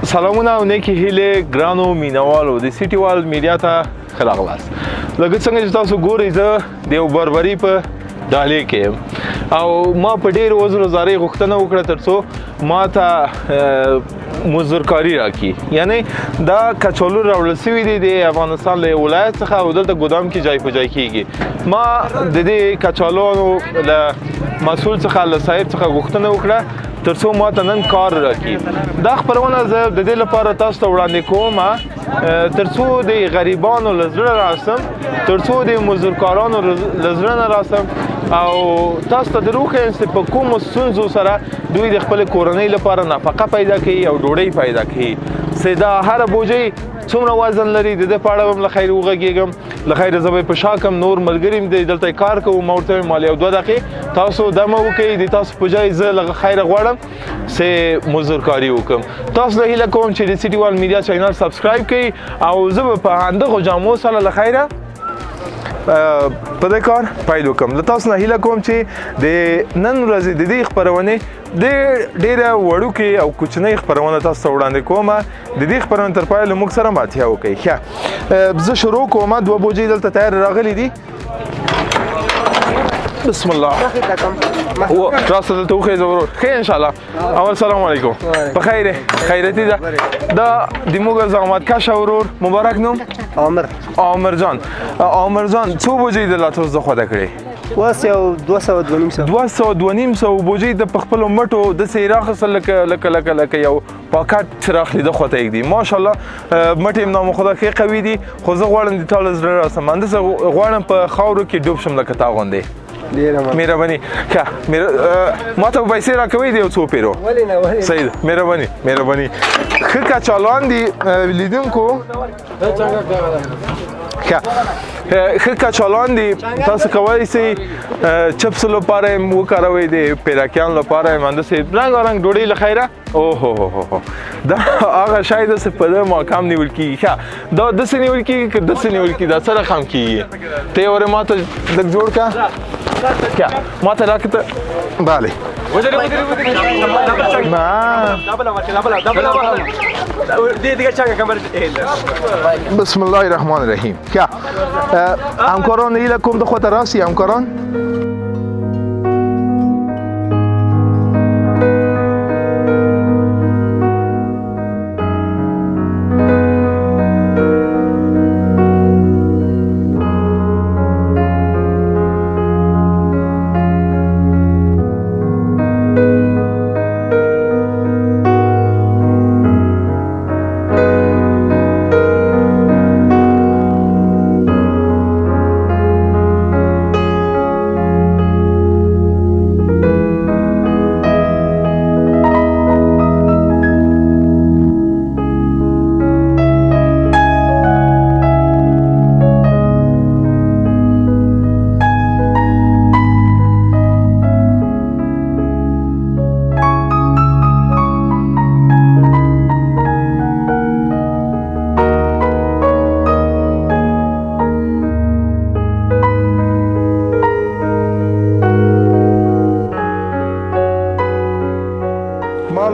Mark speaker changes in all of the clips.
Speaker 1: سلامونه او نیکی هیله ګرانو مینوالو د سیټي وال میډیا ته ښه راغلاست. لکه څنګه چې تاسو ګورئ زه د یو بربري په ډالۍ کې یم او ما په ډېرو وزرو زارۍ غوښتنه وکړه تر څو ما ته مزدورکاري راکړي. یعنی دا کچالو راوړل سوي دي د افغانستان له ولایت څخه او دلته ګودام کې جای په جای کېږي. ما د دې کچالو له مسؤل څخه له صاحب څخه غوښتنه وکړه تر څو ما ته نن کار راکړي. دا خپرونه زه د دې لپاره تاسو ته وړاندې کوم تر څو د غریبانو له زړه راسم، تر څو د مزدورکارانو له زړه نه راسم او تاسو ته دروغ ښیم چې په کومو ستونزو سره دوی د خپل کورنۍ لپاره نفقه پیدا کوي او ډوډۍ پیدا کوي. چې دا هره بوجۍ څومره وزن لري د دې په اړه هم له خیره وغږېږم. له خیره زه به په شا کم نور ملګري م دی دلته کار کوو. ما ورته ویم مالې یو 2 دقیقې تاسو دمه وکړئ، د تاسو په ځای زه له خیره غواړم چې مزدورکاري وکړم. تاسو له هیله کوم چې د سیټي وال میډیا چینل سبسکرایب کړئ او زه به په همدغو جامو سره له خیره په دې کار پیل وکړم. له تاسو نه هیله کوم چې د نن ورځې د دې خپرونې ډېره وړوکې او کوچنۍ خپرونه تاسو ته وړاندې کومه. د دې خپرونې تر پایه له موږ سره ماتیا وکړئ. ښه زه شروع کوم. 2 بوجۍ دلته تیار راغلي دي. بسم الله. راسته دلته وخیزه ورور. ښه انشاءالله. اول سلام علیکم. په خیره خیرتي ده. دا د موږ زحمتکشه ورور مبارک نوم عامر جان. عامر جان څو بوجۍ د لا تاسو خوده کړې؟ 200 بوجۍ د په خپلو مټو داسې راخیستل لکه یو پاکټ راخلي د خواته یږدي. ماشاءالله مټې هم نامخدا ښې قوي دي، خو زه غواړم د تا له زړه راسم. همداسې غواړم په خاورو کې ډوب شم لکه تا غوندې. مهرباني. ښه ما ته پیسې راکوئ د یو څو پیرو؟ صحیح ده. مهرباني. ښه کچالوان دي لیدونکو. ښه کچالوان دي. تاسو کولی شئ چپس لپاره هم وکاروئ، د پیراکیانو لپاره هم همداسې رنګارنګ ډوډۍ له خیره. اوهو دا هغه شی ده چې په ده ماکام نیول کېږي. ښه دا داسې نیول کېږي که داسې نیول کېږي؟ دا څه رقم کېږي؟ ته یې ورې ما ته لږ جوړ کړه. ما ته راکړه ته. بله بسم الله الرحمن الرحیم. همکاران هیله کوم د خواته راسي همکاران.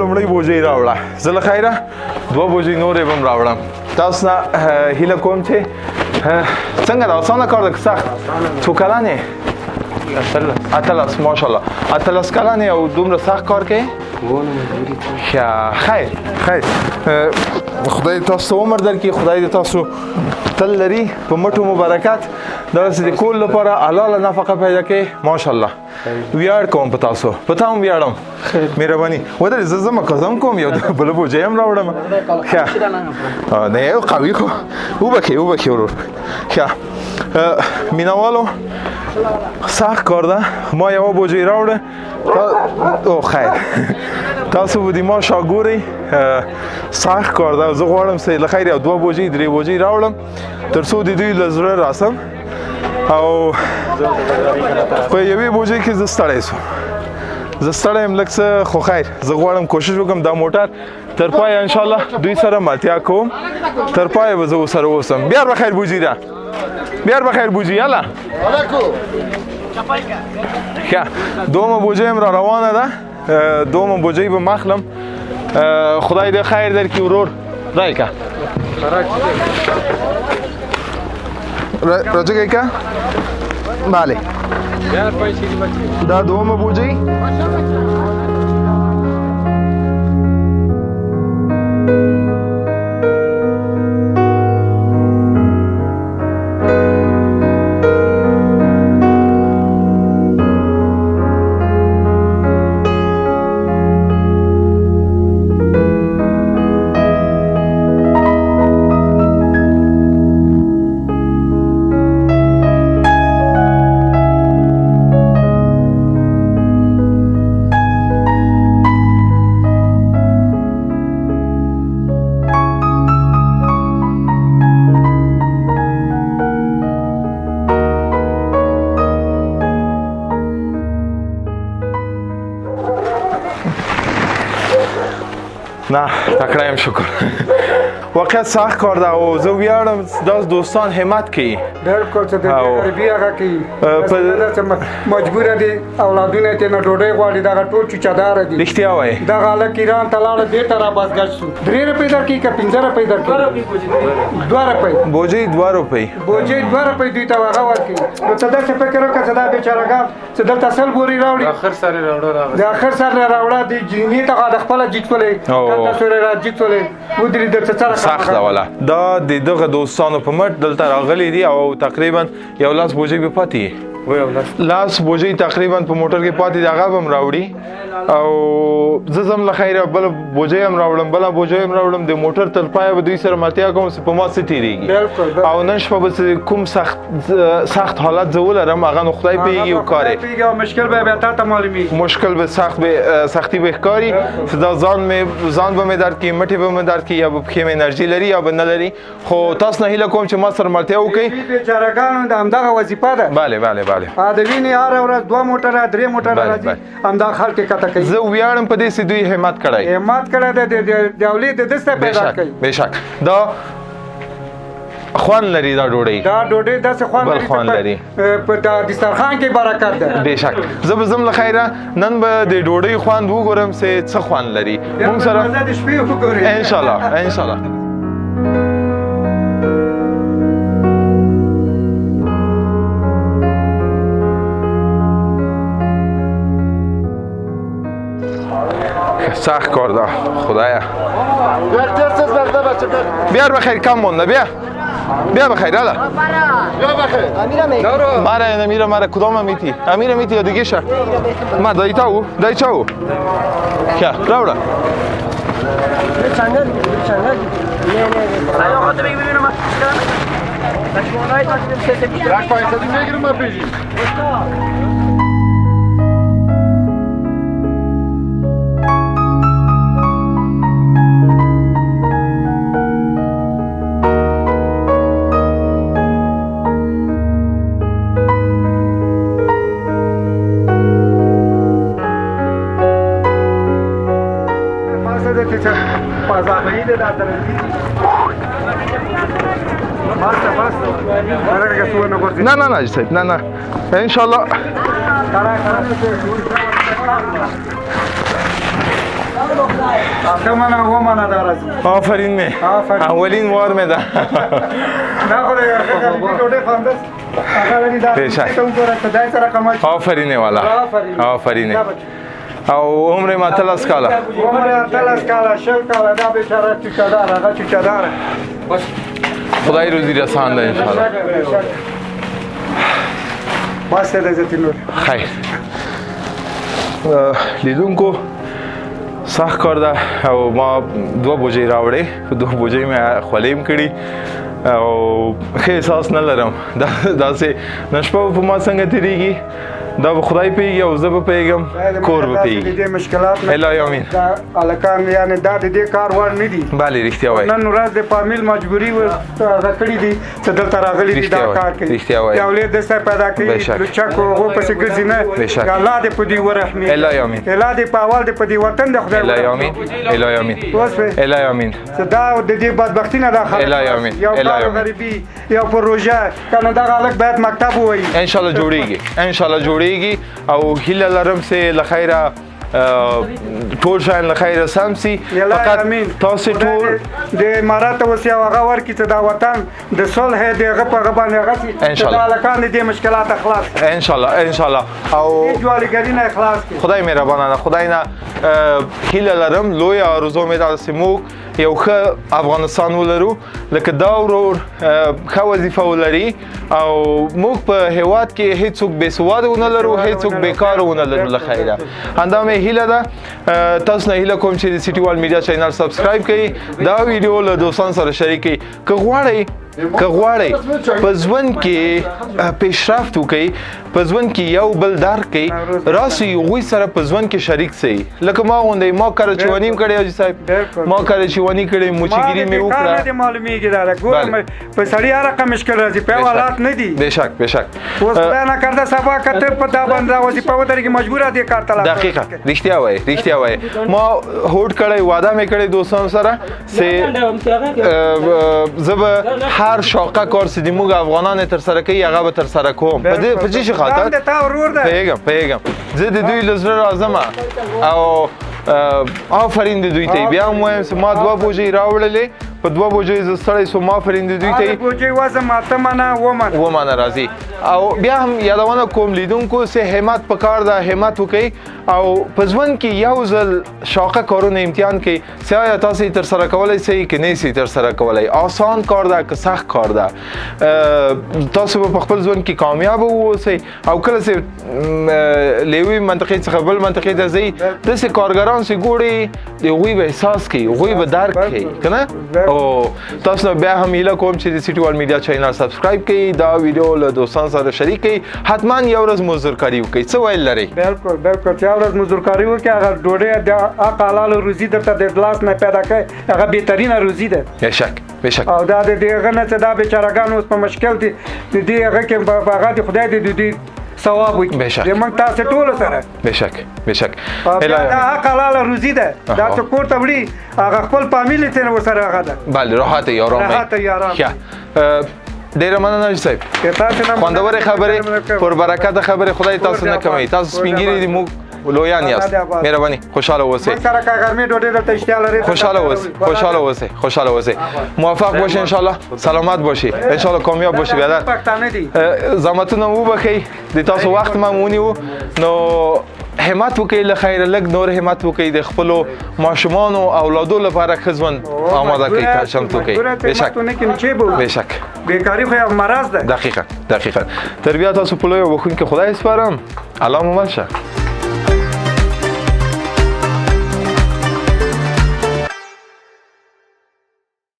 Speaker 1: لومړی بوجۍ راوړه. زه له خیره 2 بوجۍ نورې به هم راوړم. تاسو نه هیله کوم چې څنګه ده اسانه کار ده که سخت؟ څو کلن یې؟ 18 ماشاءالله. 18 کلن یې او دومره سخت کار کوې؟ خیر خدای تاسو ته عمر درکړي. خدای دې تاسو تل لري په مټو مبارکت. داسې د کور لپاره حلاله نفقه پیدا کوي. ماشاءالله ویاړ کوم په تاسو. په تا هم ویاړم. مهرباني. ودرې زه ځم قسم کوم یو بله بوجۍ هم راوړم. نه یو قوي خو وبکې ورور. مینوالو سخت کار ده. ما یوه بوجۍ راوړه. او خیر تاسو به د ما شا ګورئ. سخت کار ده. زه غواړم چې له خیر یو 2 بوجۍ 3 بوجۍ راوړم تر څو د دوی له زړه راسم او په یوې بوجۍ کې زه ستړی شوم. زه ستړی یم لږ څه، خو خیر زه غواړم کوشش وکړم دا موټر تر پایه انشاءالله دوی سره ملتیا کوم. تر پایه به زه ورسره اوسم. بیار بخیر بوجۍ ده. بیار بخیر بوجۍ. یالا دومه بوجۍ هم را روانه ده. دومه بوجۍ به مخلم خدای دې خیر درکړي ورور رایکا راځي کا bale دا دومره بوجي نه تکړه یم شکر واقعا سخت کار ده او زه ویاړم داس دوستان همت کوي
Speaker 2: بالکل څه د غریبي هغه کوي مجبور دي اولادونه ته نه ډوډۍ غواړي دغه ټول چچادار دي
Speaker 1: رښتیا وایي
Speaker 2: دغه هلک ایران ته لاړه بېرته را بازګشت شو 3 روپۍ درکړي که 15 روپۍ درکړي 2 روپۍ
Speaker 1: بوجي 2 روپۍ
Speaker 2: بوجي 2 روپۍ دوی ته هغه ورکړي نو ته داسې فکر وکړه چې دا بېچارهګان چې دلته سل بورې راوړي د اخر سر راوړه د جینۍ ته د خپله جیټولې دلته سورې را جیټولې ودرې درته څه
Speaker 1: سخته والا دا د دغه دوستانو په مټ دلته راغلي دي او تقریبا یو لاس بوجي به پاتې لاس بوجي تقریبا په موټر کې پاتې دی هغه هم راوړي او زه زم له خیره بل بوجي هم راوړم بل بوجي هم راوړم د موټر تر پایه به دوی سره ماتیا کوم چې په ما څه تیریږي او نن شپه به کوم سخت حالت زه ولرم هغه نو خدای پیږي او کارې
Speaker 2: مشکل به بیا تا معلومیږي
Speaker 1: مشکل به سختی به ښکاري چې دا ځان به مې درد کړي مټې به مې درد کړي یا به پښې مې انرژي لري یا به نه لري خو تاسو نه هیله کوم چې ما سره ملتیا وکړئ
Speaker 2: بیچارهګانو د همدغه وظیفه ده
Speaker 1: بله د
Speaker 2: وینې هره ورځ 2 موټره 3 موټره راځي همدغه خلک یې کته کوي
Speaker 1: زه ویاړم په دې چې دوی همت کړی
Speaker 2: ده د اولید د دسته پیدا کوي
Speaker 1: بېشک دا خوان لري دا ډوډۍ
Speaker 2: داسې خوان لري په دسترخوان کې برکت ده
Speaker 1: بېشک زه به ځم له خیره نن به د ډوډۍ خوند وګورم چې څه خوند لري موږ سره
Speaker 2: د شپې وګورئ
Speaker 1: انشاءالله سخت کار ده خدایا بیار بخیر کم مونده بیا بخیر حالا مره نمیره کدام امیتی یا دیگه شه ما دایتاو که راوڑا نه صاحب نه انشالله آفرین می اولین وار می ده آفرینه والا آفرینه او عمر ما 30 کاله
Speaker 2: شل کاله دا بیچاره چچادار
Speaker 1: خدای روزی رسان ده انشاءالله
Speaker 2: بس ده عزت نور
Speaker 1: خیر لیدونکو سخت کار ده او ما 2 بوجي راوړې په 2 بوجي مې خولیم کړي او ښه احساس نه لرم داسې نشپه په ما څنګه تیریږي دا به خدای پیږي او زه به پیږم کور به پیږي
Speaker 2: دې مشکلات
Speaker 1: الهی امین
Speaker 2: دا الکان یعنی دا د دې کار وړ نه دي
Speaker 1: بله رښتیا وایي
Speaker 2: نن ورځ د فامیل مجبوري راکړي دي چې دلته راغلي دي دا کار کوي
Speaker 1: رښتیا وایي
Speaker 2: د اولاد دسته پیدا کوي لوچک هغو پسې ګرځي نه الله دې په دې ورحمي
Speaker 1: الهی امین
Speaker 2: الله دې په اول دې په دې وطن د خدای
Speaker 1: الهی امین الهی امین
Speaker 2: چې دا د دې بدبختي نه دا خلک
Speaker 1: الهی امین
Speaker 2: یو کار غریبي یو پروژه کنه دا خلک باید مکتب ووایي
Speaker 1: انشاءالله جوړیږي او هیله لرم چې له خیره ټول شان له خیره سم سي فقط تاسو ټول
Speaker 2: د امارات اوس یو هغه ورکړي چې دا وطن د صلح دی هغه په هغه باندې هغه
Speaker 1: ان شاء الله
Speaker 2: هلکان دې مشکلات خلاص
Speaker 1: ان شاء الله ان شاء الله او
Speaker 2: جوړګری نه خلاص
Speaker 1: خدای مهربانه ده خدای نه هیله لرم لوی آرزو مې ده چې موږ یو ښه افغانستان ولرو لکه دا ورور ښه وظیفه ولري او موږ په هیواد کې هیڅوک بې سواده ونه لرو هیڅوک بیکاره ونه لرو له خیره همدا مې هیله ده تاسو نه هیله کوم چې د سټي وال میډیا چینل سبسکرایب کړئ دا ویډیو له دوستانو سره شریک کړئ که غواړئ په ژوند کې پیشرفت وکړئ په ژوند کې یو بل درک کړئ راسئ هغوی سره په ژوند کې شریک سئ لکه ما غوندې ما کره چواني هم کړې حاجي صاحب ما کره چواني کړې موچګیري مې وکړه
Speaker 2: ما دې معلومیږي دا ګورم په سړی هر رقم مشکل راځي په حالات نه دي
Speaker 1: بشک
Speaker 2: اوس خدای نه کرده سبا کته په دا باندې وظیفه ودرې کې مجبوره دي کار ته
Speaker 1: دقیقاً رښتیا وایي ما هوډ کړی وعده مې کړی دوستانو سره زه به هر شاقه کار چې موږ افغانان تر سره کوي هغه به تر سره کوم په دې خاطر پیغام زه د دوی له زړه راځم او آفرین د دوی ته بیا هم وایم چې ما 2 بوجۍ راوړلې په 2 بوجۍ زه ستړی سوم آفرین د دوی ته
Speaker 2: بوجۍ وزم اته منه
Speaker 1: راځي او بیا هم یادونه کوم لیدونکو چې همت پکار ده همت وکړئ او په ژوند کې یو ځل شاقه کارونه امتحان کړئ چې آیا تاسو تر سره کولی شئ که نه شئ تر سره کولی آسان کار ده که سخت کار ده تاسو به په خپل ژوند کې کامیاب واوسئ او کله چې له یوې منطقې څخه بل منطقې ته ځئ داسې کارګران چې ګورئ د هغوی به احساس کوي هغوی به درک کوي که نه او تاسو نه بیا هم هیله کوم چې د سټي وال میډیا چینل سبسکرایب کړئ دا ویډیو له دوستانو سره شریک کړئ حتما یو ورځ مزدورکاري وکړئ څه ویل لرئ
Speaker 2: بالکل چې یو ورځ مزدورکاري وکړئ هغه ډوډۍ د حق حلاله روزي درته د لاس نه پیدا کوي هغه بهترینه روزي ده
Speaker 1: بشک
Speaker 2: او دا د دې نه چې دا بیچارهګان اوس په مشکل دي د دې هغه کې هغه د خدای د دې ثواب وکړي د موږ تاسو ټول سره
Speaker 1: بشک
Speaker 2: دا حق حلاله روزي ده دا ته کور ته وړي هغه خپل فامیل ته ورسره هغه ده
Speaker 1: بله راحت یارام ډیره مننه صاحب خوندورې خبرې پر برکت خبرې خدای تاسو نه کموي تاسو سپینګیري دي موږ لویان یاست مهرباني خوشاله اوسئ خوشاله اوسئ موفق باشی ان شاء الله سلامت باشی ان شاء الله کامیاب باشی برادر زحمتونه وبخئ د تاسو وخت ما ونیو نو همت وکړئ له خیره لږ نور همت وکړئ د خپلو ماشومانو اولادو لپاره ښه ژوند آماده کړئ چمتو کړئ بشک
Speaker 2: بیکاري خو یو مرض ده
Speaker 1: دقیقاً تر بیا تاسو په لویو بخښونکي خدای سپارم الله مو مل شه